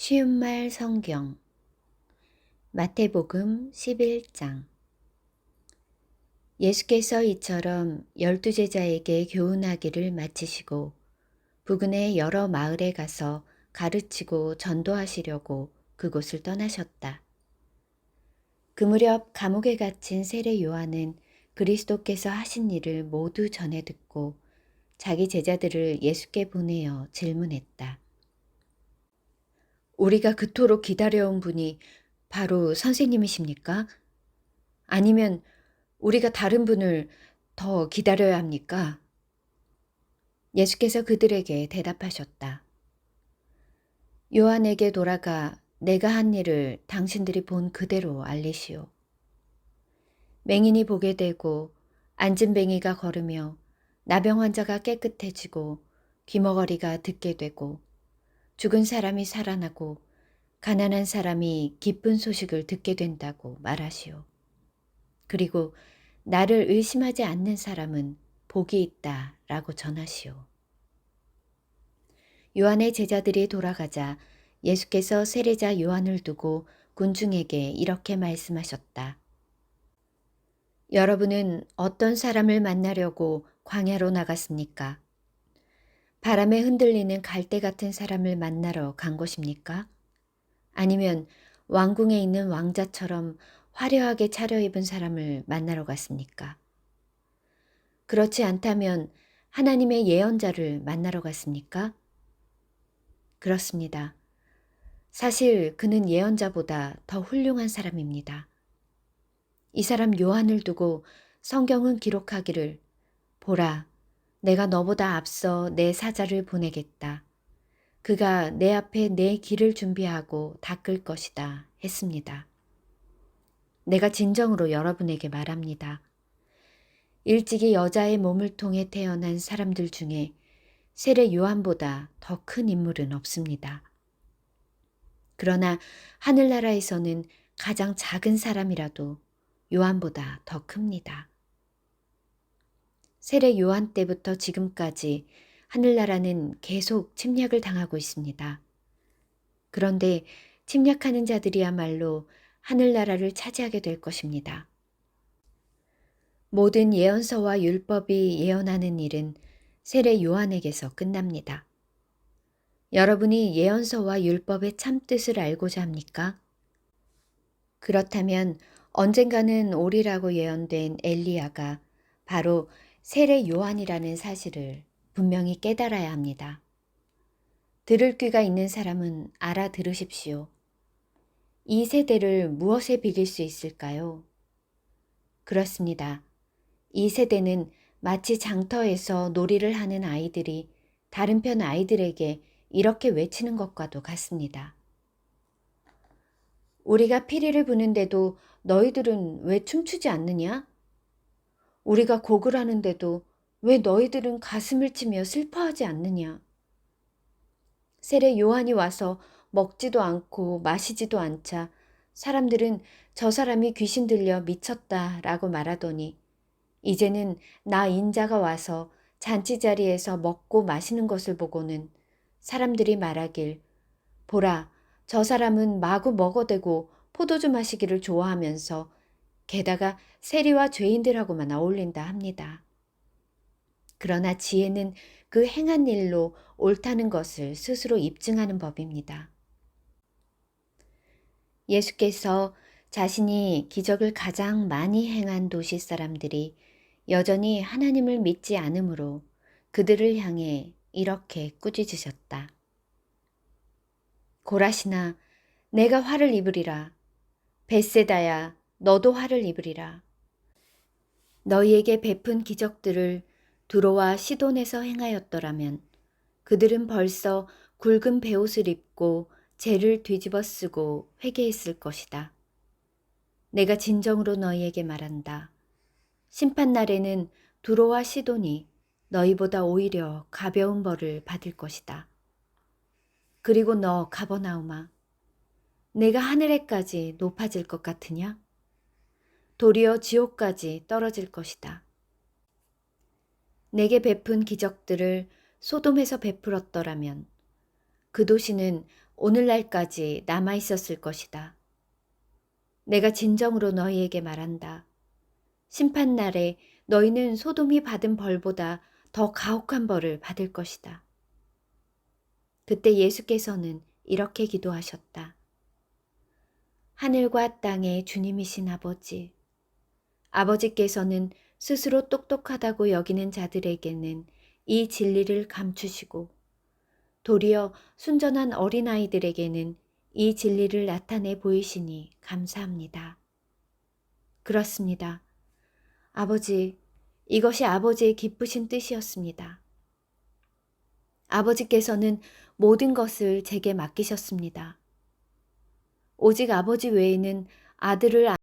쉬운 말 성경 마태복음 11장. 예수께서 이처럼 12제자에게 교훈하기를 마치시고 부근의 여러 마을에 가서 가르치고 전도하시려고 그곳을 떠나셨다. 그 무렵 감옥에 갇힌 세례 요한은 그리스도께서 하신 일을 모두 전해 듣고 자기 제자들을 예수께 보내어 질문했다. 우리가 그토록 기다려온 분이 바로 선생님이십니까? 아니면 우리가 다른 분을 더 기다려야 합니까? 예수께서 그들에게 대답하셨다. 요한에게 돌아가 내가 한 일을 당신들이 본 그대로 알리시오. 맹인이 보게 되고 앉은 뱅이가 걸으며 나병 환자가 깨끗해지고 귀머거리가 듣게 되고 죽은 사람이 살아나고 가난한 사람이 기쁜 소식을 듣게 된다고 말하시오. 그리고 나를 의심하지 않는 사람은 복이 있다 라고 전하시오. 요한의 제자들이 돌아가자 예수께서 세례자 요한을 두고 군중에게 이렇게 말씀하셨다. 여러분은 어떤 사람을 만나려고 광야로 나갔습니까? 바람에 흔들리는 갈대 같은 사람을 만나러 간 것입니까? 아니면 왕궁에 있는 왕자처럼 화려하게 차려입은 사람을 만나러 갔습니까? 그렇지 않다면 하나님의 예언자를 만나러 갔습니까? 그렇습니다. 사실 그는 예언자보다 더 훌륭한 사람입니다. 이 사람 요한을 두고 성경은 기록하기를 보라, 내가 너보다 앞서 내 사자를 보내겠다. 그가 내 앞에 내 길을 준비하고 닦을 것이다 했습니다. 내가 진정으로 여러분에게 말합니다. 일찍이 여자의 몸을 통해 태어난 사람들 중에 세례 요한보다 더 큰 인물은 없습니다. 그러나 하늘나라에서는 가장 작은 사람이라도 요한보다 더 큽니다. 세례 요한 때부터 지금까지 하늘나라는 계속 침략을 당하고 있습니다. 그런데 침략하는 자들이야말로 하늘나라를 차지하게 될 것입니다. 모든 예언서와 율법이 예언하는 일은 세례 요한에게서 끝납니다. 여러분이 예언서와 율법의 참뜻을 알고자 합니까? 그렇다면 언젠가는 오리라고 예언된 엘리야가 바로 세례 요한이라는 사실을 분명히 깨달아야 합니다. 들을 귀가 있는 사람은 알아들으십시오. 이 세대를 무엇에 비길 수 있을까요? 그렇습니다. 이 세대는 마치 장터에서 놀이를 하는 아이들이 다른 편 아이들에게 이렇게 외치는 것과도 같습니다. 우리가 피리를 부는데도 너희들은 왜 춤추지 않느냐? 우리가 곡을 하는데도 왜 너희들은 가슴을 치며 슬퍼하지 않느냐? 세례 요한이 와서 먹지도 않고 마시지도 않자 사람들은 저 사람이 귀신 들려 미쳤다라고 말하더니 이제는 나 인자가 와서 잔치 자리에서 먹고 마시는 것을 보고는 사람들이 말하길 보라, 저 사람은 마구 먹어대고 포도주 마시기를 좋아하면서 게다가 세리와 죄인들하고만 어울린다 합니다. 그러나 지혜는 그 행한 일로 옳다는 것을 스스로 입증하는 법입니다. 예수께서 자신이 기적을 가장 많이 행한 도시 사람들이 여전히 하나님을 믿지 않으므로 그들을 향해 이렇게 꾸짖으셨다. 고라시나, 내가 화를 입으리라. 벳세다야, 너도 화를 입으리라. 너희에게 베푼 기적들을 두로와 시돈에서 행하였더라면 그들은 벌써 굵은 베옷을 입고 재를 뒤집어 쓰고 회개했을 것이다. 내가 진정으로 너희에게 말한다. 심판날에는 두로와 시돈이 너희보다 오히려 가벼운 벌을 받을 것이다. 그리고 너 가버나움아, 내가 하늘에까지 높아질 것 같으냐? 도리어 지옥까지 떨어질 것이다. 내게 베푼 기적들을 소돔에서 베풀었더라면 그 도시는 오늘날까지 남아 있었을 것이다. 내가 진정으로 너희에게 말한다. 심판날에 너희는 소돔이 받은 벌보다 더 가혹한 벌을 받을 것이다. 그때 예수께서는 이렇게 기도하셨다. 하늘과 땅의 주님이신 아버지, 아버지께서는 스스로 똑똑하다고 여기는 자들에게는 이 진리를 감추시고 도리어 순전한 어린아이들에게는 이 진리를 나타내 보이시니 감사합니다. 그렇습니다. 아버지, 이것이 아버지의 기쁘신 뜻이었습니다. 아버지께서는 모든 것을 제게 맡기셨습니다. 오직 아버지 외에는 아들을